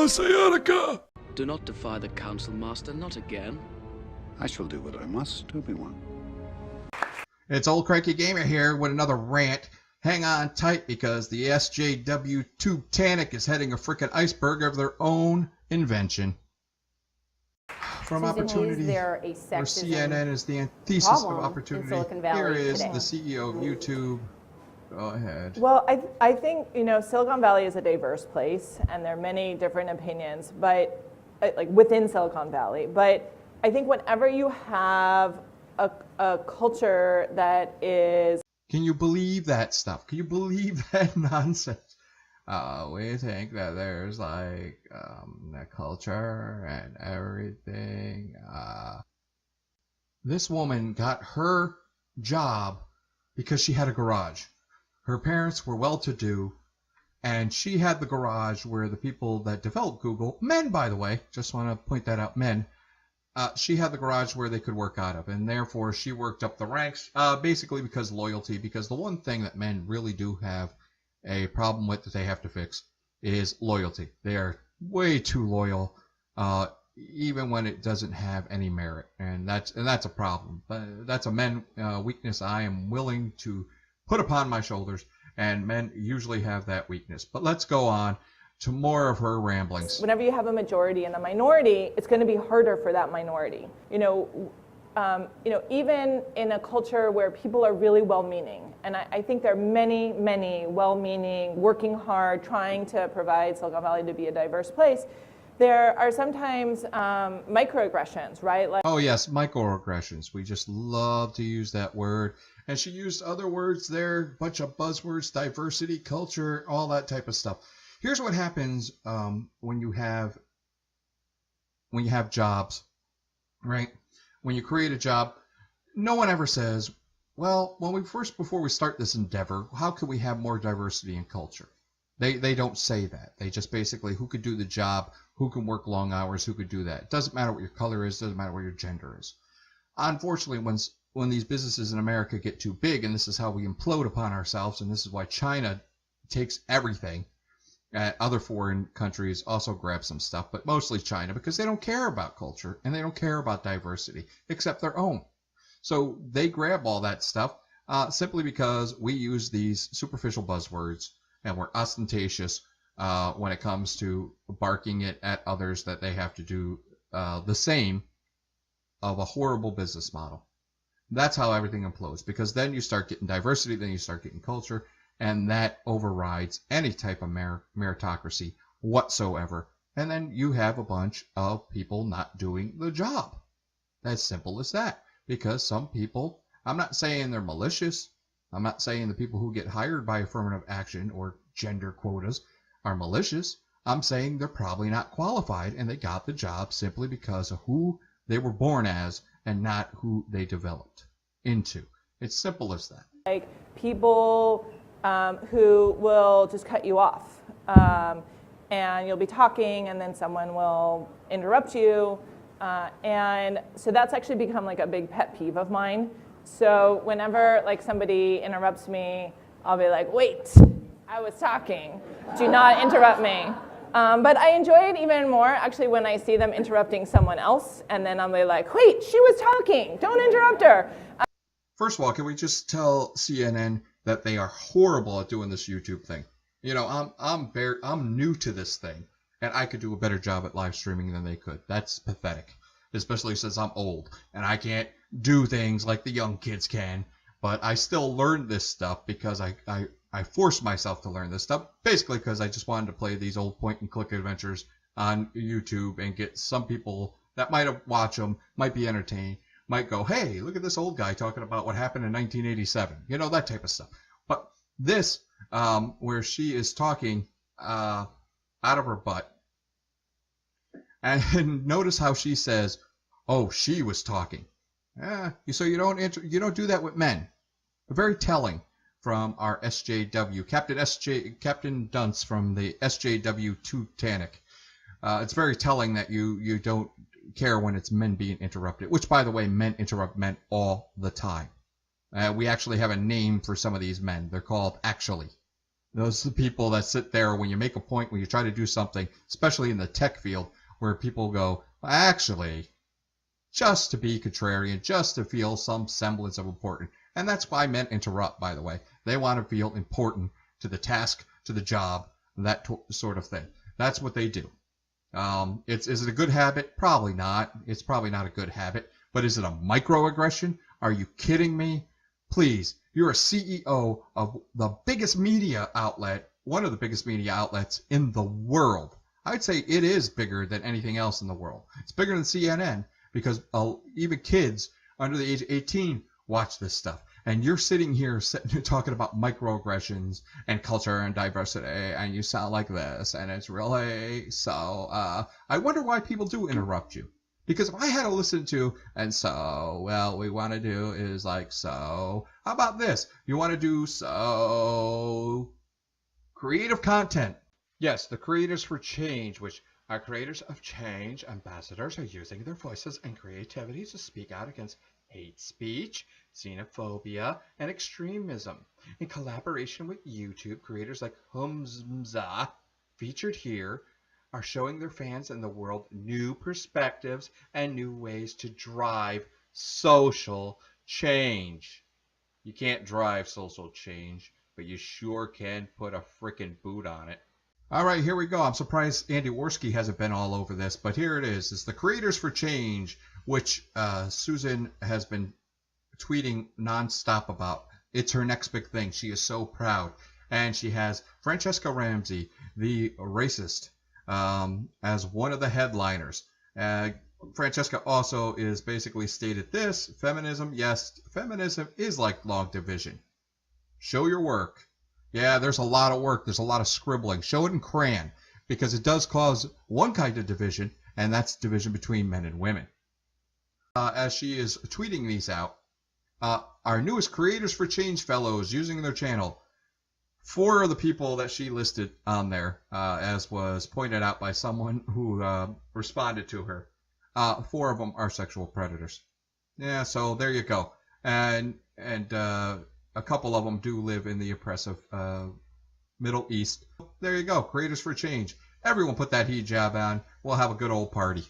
my sciatica! Do not defy the council, Master, not again. I shall do what I must, Obi-Wan. It's old Cranky Gamer here with another rant. Hang on tight because the S.J.W. TubeTanic is heading a frickin' iceberg of their own invention. From Susan opportunity, Hayes, where CNN is the antithesis of opportunity, here is the CEO of YouTube. Go ahead. Well, I think, Silicon Valley is a diverse place, and there are many different opinions, but like within Silicon Valley. But I think whenever you have a culture that is... Can you believe that stuff? Can you believe that nonsense? We think that there's like a culture and everything. This woman got her job because she had a garage. Her parents were well-to-do, and she had the garage where the people that developed Google, men by the way, just want to point that out, men, she had the garage where they could work out of, and therefore she worked up the ranks, basically because loyalty, because the one thing that men really do have a problem with that they have to fix is loyalty. They are way too loyal, even when it doesn't have any merit, and that's a problem. But that's a men weakness I am willing to put upon my shoulders, and men usually have that weakness. But let's go on to more of her ramblings. Whenever you have a majority and a minority, it's going to be harder for that minority. Even in a culture where people are really well-meaning, and I think there are many, many well-meaning, working hard, trying to provide Silicon Valley to be a diverse place, there are sometimes microaggressions, right? Like, oh yes, microaggressions. We just love to use that word. And she used other words there, bunch of buzzwords, diversity, culture, all that type of stuff. Here's what happens when you have jobs, right? When you create a job, no one ever says, well, before we start this endeavor, how can we have more diversity in culture? They don't say that. They just basically, who could do the job, who can work long hours, who could do that. It doesn't matter what your color is, doesn't matter what your gender is. Unfortunately, when these businesses in America get too big, and this is how we implode upon ourselves, and this is why China takes everything, other foreign countries also grab some stuff, but mostly China, because they don't care about culture, and they don't care about diversity, except their own. So they grab all that stuff simply because we use these superficial buzzwords, and we're ostentatious when it comes to barking it at others that they have to do the same of a horrible business model. That's how everything implodes, because then you start getting diversity, then you start getting culture, and that overrides any type of meritocracy whatsoever. And then you have a bunch of people not doing the job. As simple as that. Because some people, I'm not saying they're malicious. I'm not saying the people who get hired by affirmative action or gender quotas are malicious. I'm saying they're probably not qualified, and they got the job simply because of who they were born as and not who they developed into. It's simple as that. like people who will just cut you off. And you'll be talking, and then someone will interrupt you. And so that's actually become like a big pet peeve of mine. So whenever like somebody interrupts me, I'll be like, wait, I was talking. Do not interrupt me. But I enjoy it even more actually when I see them interrupting someone else, and then I'll be like, wait, she was talking. Don't interrupt her. First of all, can we just tell CNN that they are horrible at doing this YouTube thing? You know, I'm new to this thing, and I could do a better job at live streaming than they could. That's pathetic, especially since I'm old and I can't do things like the young kids can. But I still learned this stuff because I forced myself to learn this stuff, basically because I just wanted to play these old point-and-click adventures on YouTube and get some people that might have watched them, might be entertained, might go, hey, look at this old guy talking about what happened in 1987. You know, that type of stuff. But this, where she is talking out of her butt, and notice how she says, oh, she was talking. So you don't do that with men. Very telling from our S.J.W. Captain Dunce from the S.J.W. TubeTanic. It's very telling that you don't care when it's men being interrupted, which, by the way, men interrupt men all the time. We actually have a name for some of these men. They're called actually. Those are the people that sit there when you make a point, when you try to do something, especially in the tech field, where people go, well, actually, just to be contrarian, just to feel some semblance of important. And that's why men interrupt, by the way. They want to feel important to the task, to the job, that sort of thing. That's what they do. Is it a good habit? Probably not. It's probably not a good habit. But is it a microaggression? Are you kidding me? Please, you're a CEO of the biggest media outlet, one of the biggest media outlets in the world. I'd say it is bigger than anything else in the world. It's bigger than CNN because even kids under the age of 18 watch this stuff. And you're sitting here talking about microaggressions and culture and diversity, and you sound like this, and it's really so. I wonder why people do interrupt you. Because if I had to listen to, and so, well, we want to do is like so. How about this? You want to do so. Creative content. Yes, the Creators for Change, which are creators of change, ambassadors, are using their voices and creativity to speak out against hate speech, xenophobia, and extremism. In collaboration with YouTube, creators like Humza, featured here, are showing their fans and the world new perspectives and new ways to drive social change. You can't drive social change, but you sure can put a frickin' boot on it. All right, here we go. I'm surprised Andy Worski hasn't been all over this, but here it is. It's the Creators for Change, which Susan has been tweeting nonstop about. It's her next big thing. She is so proud. And she has Francesca Ramsey, the racist, as one of the headliners. Francesca also is basically stated this: feminism, yes, feminism is like long division. Show your work. Yeah, there's a lot of work. There's a lot of scribbling. Show it in crayon, because it does cause one kind of division, and that's division between men and women. As she is tweeting these out, our newest Creators for Change fellows using their channel. 4 of the people that she listed on there, as was pointed out by someone who responded to her, 4 of them are sexual predators. Yeah, so there you go. And a couple of them do live in the oppressive Middle East. There you go, Creators for Change. Everyone put that hijab on. We'll have a good old party.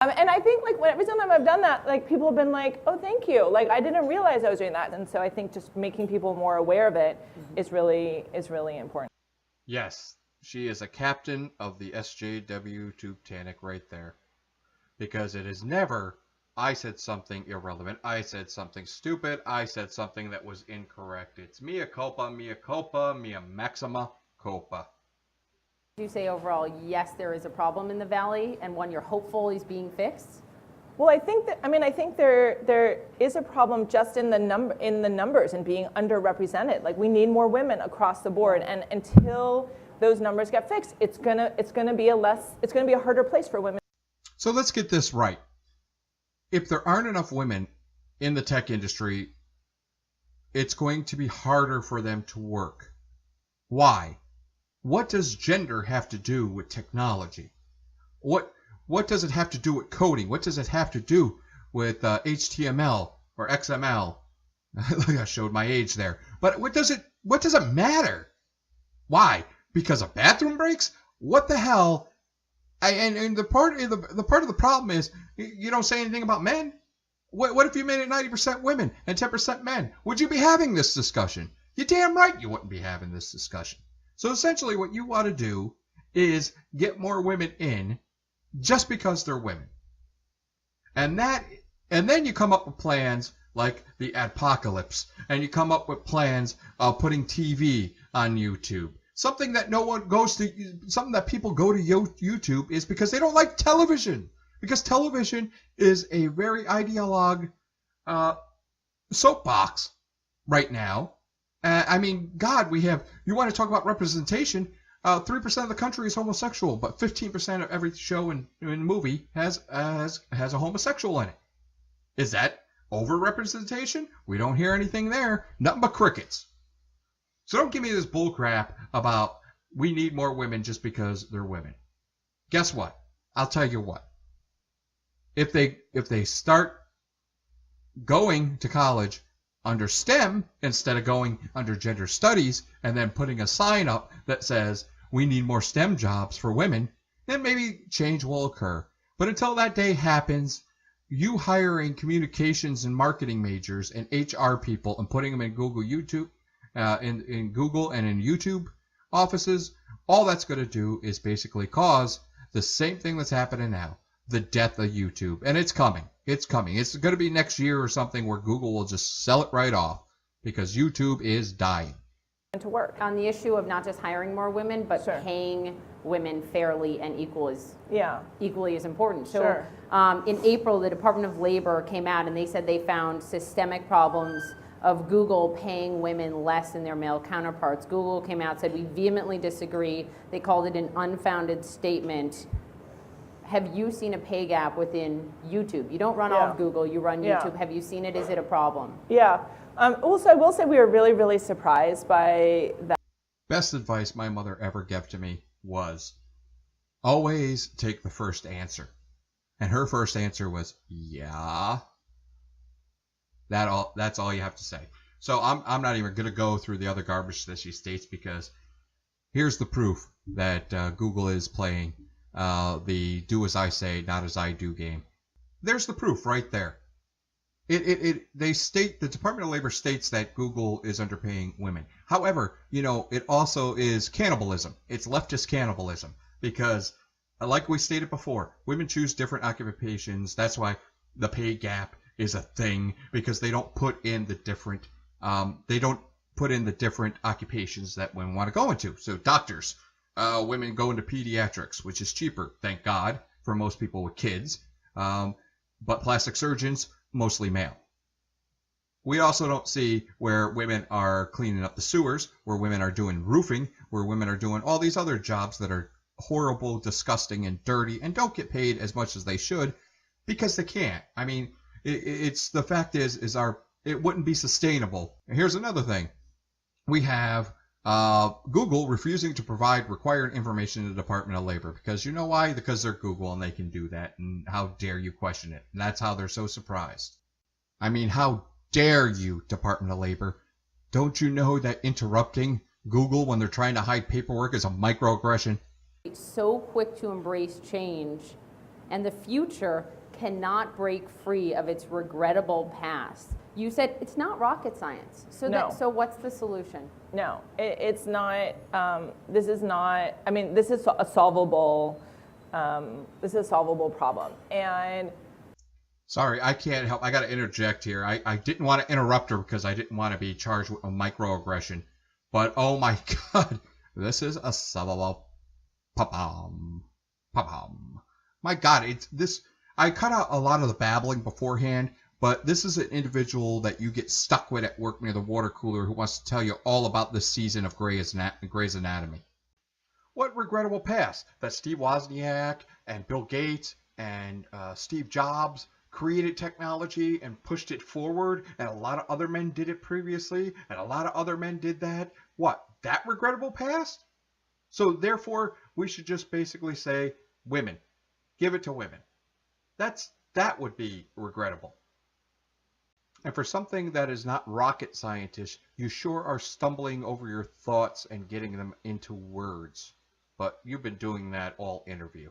And I think like every time I've done that, like people have been like, "Oh, thank you." Like I didn't realize I was doing that, and so I think just making people more aware of it is really important. Yes, she is a captain of the S.J.W. TubeTanic right there, because it is never I said something irrelevant, I said something stupid, I said something that was incorrect. It's mea culpa, mea maxima culpa. You say overall, yes, there is a problem in the valley, and one you're hopeful is being fixed? Well, I think there is a problem just in the numbers and being underrepresented. Like we need more women across the board, and until those numbers get fixed, it's gonna be a harder place for women. So let's get this right. If there aren't enough women in the tech industry, it's going to be harder for them to work. Why? What does gender have to do with technology? What does it have to do with coding? What does it have to do with HTML or XML? Look, I showed my age there. But what does it matter? Why? Because of bathroom breaks? What the hell? And the part of the problem is you don't say anything about men. What if you made it 90% women and 10% men? Would you be having this discussion? You're damn right you wouldn't be having this discussion. So essentially what you want to do is get more women in just because they're women. And then you come up with plans like the adpocalypse, and you come up with plans of putting TV on YouTube. Something that something that people go to YouTube is because they don't like television. Because television is a very ideologue soapbox right now. I mean, God, you want to talk about representation, 3% of the country is homosexual, but 15% of every show and movie has a homosexual in it. Is that over-representation? We don't hear anything there. Nothing but crickets. So don't give me this bullcrap about we need more women just because they're women. Guess what? I'll tell you what. If they start going to college under STEM instead of going under gender studies and then putting a sign up that says we need more STEM jobs for women, then maybe change will occur. But until that day happens, you hiring communications and marketing majors and HR people and putting them in Google YouTube, in Google and in YouTube offices, all that's going to do is basically cause the same thing that's happening now, the death of YouTube. And it's coming. It's coming. It's going to be next year or something where Google will just sell it right off because YouTube is dying. To work. On the issue of not just hiring more women, but Sure. paying women fairly and equally as important. So Sure. in April, the Department of Labor came out and they said they found systemic problems of Google paying women less than their male counterparts. Google came out and said, we vehemently disagree. They called it an unfounded statement. Have you seen a pay gap within YouTube? You don't run Yeah. off Google, you run Yeah. YouTube. Have you seen it? Is it a problem? Yeah. Also, I will say we were really, really surprised by that. Best advice my mother ever gave to me was always take the first answer. And her first answer was, yeah. That's all you have to say. So I'm not even going to go through the other garbage that she states because here's the proof that Google is playing the do as I say, not as I do game. There's the proof right there. They state, the Department of Labor states that Google is underpaying women. However, it also is cannibalism. It's leftist cannibalism because, like we stated before, women choose different occupations. That's why the pay gap is a thing because they don't put in the different occupations that women want to go into. So doctors, women go into pediatrics, which is cheaper, thank God, for most people with kids. But plastic surgeons, mostly male. We also don't see where women are cleaning up the sewers, where women are doing roofing, where women are doing all these other jobs that are horrible, disgusting, and dirty, and don't get paid as much as they should because they can't. I mean, it's the fact is it wouldn't be sustainable. And here's another thing. We have Google refusing to provide required information to the Department of Labor because you know why? Because they're Google and they can do that. And how dare you question it? And that's how they're so surprised. I mean, how dare you, Department of Labor? Don't you know that interrupting Google when they're trying to hide paperwork is a microaggression? So quick to embrace change, and the future cannot break free of its regrettable past. You said it's not rocket science. So No. so what's the solution? No, it's not. This is not. I mean, this is a solvable. This is a solvable problem. And Sorry, I can't help. I got to interject here. I didn't want to interrupt her because I didn't want to be charged with a microaggression. But oh my God, this is a solvable problem. My God, it's this. I cut out a lot of the babbling beforehand. But this is an individual that you get stuck with at work near the water cooler who wants to tell you all about this season of Grey's Anatomy. What regrettable past that Steve Wozniak and Bill Gates and Steve Jobs created technology and pushed it forward, and a lot of other men did it previously, and a lot of other men did that. What? That regrettable past? So therefore, we should just basically say, women. Give it to women. That would be regrettable. And for something that is not rocket scientist, you sure are stumbling over your thoughts and getting them into words. But you've been doing that all interview.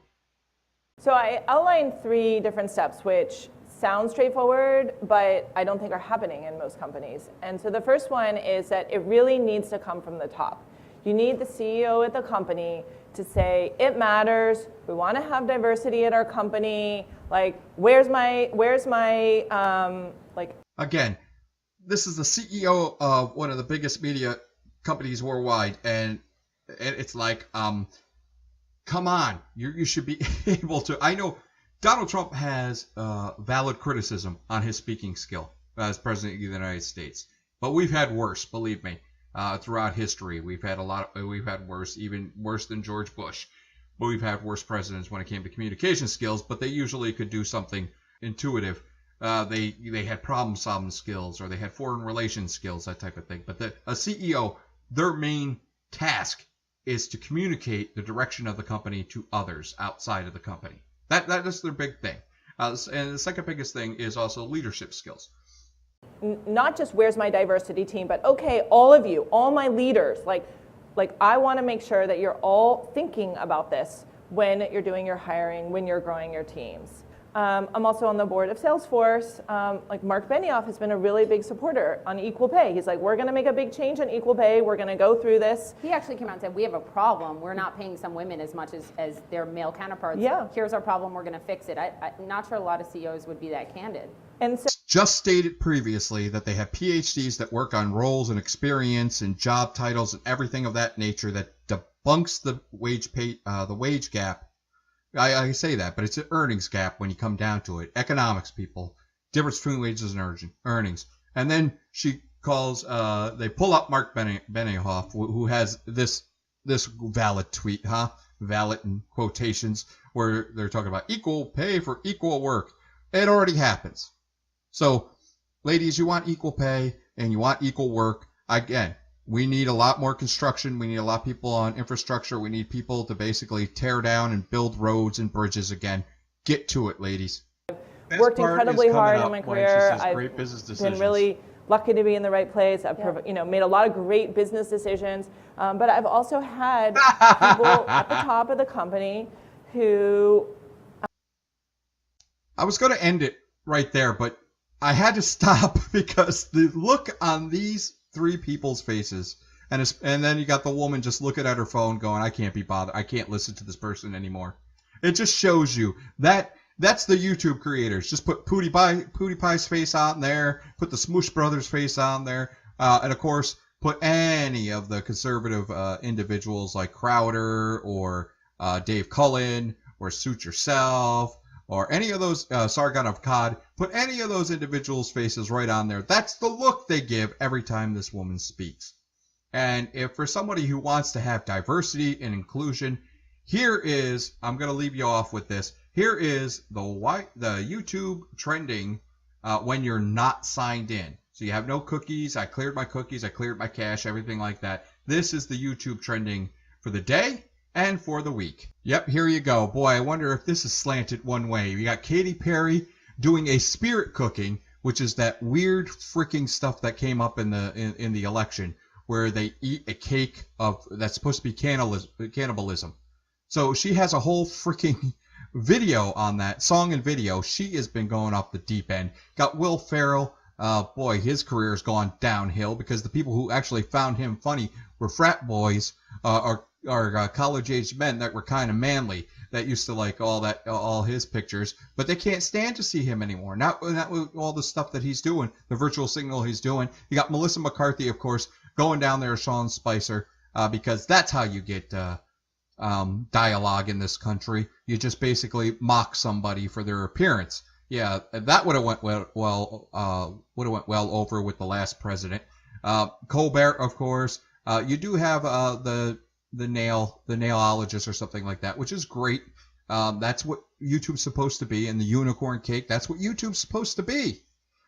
so I outlined 3 different steps, which sound straightforward, but I don't think are happening in most companies. And so the first one is that it really needs to come from the top. You need the CEO at the company to say, it matters, we want to have diversity at our company, like, where's my Again, this is the CEO of one of the biggest media companies worldwide, and it's like, come on, you should be able to. I know Donald Trump has valid criticism on his speaking skill as president of the United States, but we've had worse, believe me, throughout history. We've had worse, even worse than George Bush, but we've had worse presidents when it came to communication skills. But they usually could do something intuitive. They had problem-solving skills, or they had foreign relations skills, that type of thing. But a CEO, their main task is to communicate the direction of the company to others outside of the company. That is their big thing. And the second biggest thing is also leadership skills. not just where's my diversity team, but okay, all of you, all my leaders, like I want to make sure that you're all thinking about this when you're doing your hiring, when you're growing your teams. I'm also on the board of Salesforce. Like Mark Benioff has been a really big supporter on equal pay. He's like, we're going to make a big change on equal pay. We're going to go through this. He actually came out and said, we have a problem. We're not paying some women as much as their male counterparts. Yeah. Here's our problem. We're going to fix it. I'm not sure a lot of CEOs would be that candid. And so, Just stated previously that they have PhDs that work on roles and experience and job titles and everything of that nature that debunks the wage gap. I say that, but it's an earnings gap when you come down to it. Economics, people. Difference between wages and earnings. And then she calls, they pull up Mark Benioff, who has this valid tweet, valid in quotations, where they're talking about equal pay for equal work. It already happens. So, ladies, you want equal pay and you want equal work. Again, we need a lot more construction. We need a lot of people on infrastructure. We need people to basically tear down and build roads and bridges again. Get to it, ladies. worked incredibly hard in my career. I've been really lucky to be in the right place. I've made a lot of great business decisions. But I've also had people at the top of the company who... I was going to end it right there, but I had to stop because the look on these three people's faces, and then you got the woman just looking at her phone going, I can't be bothered. I can't listen to this person anymore. It just shows you that that's the YouTube creators. Just put PewDiePie's face on there, put the Smoosh Brothers face on there, and of course, put any of the conservative individuals like Crowder or Dave Cullen or Suit Yourself, or any of those, Sargon of Akkad, put any of those individuals' faces right on there. That's the look they give every time this woman speaks. And if for somebody who wants to have diversity and inclusion, here is, I'm going to leave you off with this, here is the YouTube trending when you're not signed in. So you have no cookies, I cleared my cookies, I cleared my cache, everything like that. This is the YouTube trending for the day and for the week. Yep, here you go. Boy, I wonder if this is slanted one way. We got Katy Perry doing a spirit cooking, which is that weird freaking stuff that came up in the election, where they eat a cake that's supposed to be cannibalism. So she has a whole freaking video on that, song and video. She has been going off the deep end. Got Will Ferrell. Boy, his career has gone downhill because the people who actually found him funny were frat boys or college-age men that were kind of manly, that used to like all his pictures, but they can't stand to see him anymore. Not with all the stuff that he's doing, the virtual signal he's doing. You got Melissa McCarthy, of course, going down there, Sean Spicer, because that's how you get dialogue in this country. You just basically mock somebody for their appearance. Yeah, that would have went well over with the last president. Colbert, of course. You do have the nailologist or something like that, which is great. That's what YouTube's supposed to be, and the unicorn cake, that's what YouTube's supposed to be.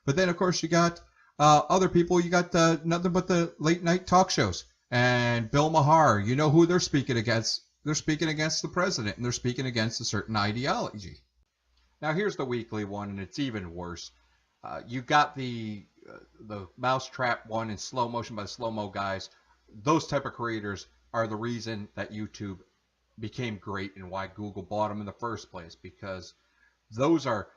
But then, of course, you got other people. You got nothing but the late night talk shows. And Bill Maher, you know who they're speaking against. They're speaking against the president, and they're speaking against a certain ideology. Now, here's the weekly one, and it's even worse. You got the Mousetrap one in slow motion by the slow-mo guys. Those type of creators are the reason that YouTube became great and why Google bought them in the first place, because those are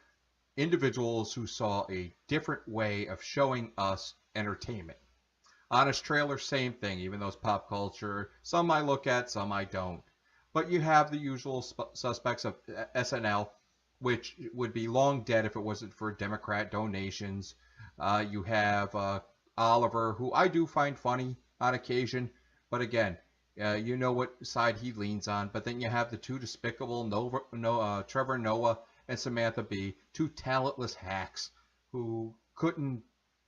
individuals who saw a different way of showing us entertainment. Honest Trailer, same thing, even though it's pop culture. Some I look at, some I don't. But you have the usual suspects of SNL, which would be long dead if it wasn't for Democrat donations. You have Oliver, who I do find funny on occasion, but again, you know what side he leans on. But then you have the two despicable Trevor Noah and Samantha Bee, two talentless hacks who couldn't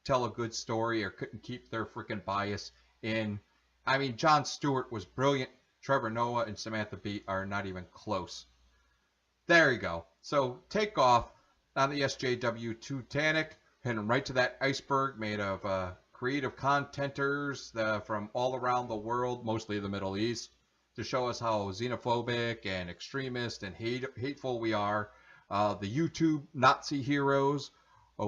tell a good story or couldn't keep their freaking bias in. I mean, Jon Stewart was brilliant. Trevor Noah and Samantha Bee are not even close. There you go. So take off on the S.J.W. TubeTanic, heading right to that iceberg made of creative contenters from all around the world, mostly the Middle East, to show us how xenophobic and extremist and hateful we are. The YouTube Nazi heroes,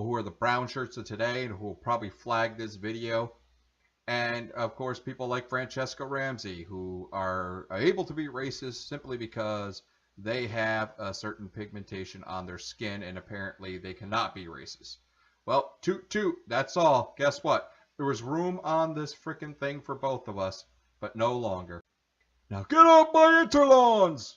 who are the brown shirts of today and who will probably flag this video. And, of course, people like Francesca Ramsey, who are able to be racist simply because they have a certain pigmentation on their skin, and apparently they cannot be racist. Well, toot toot, that's all. Guess what? There was room on this frickin' thing for both of us, but no longer. Now get off my interlawns!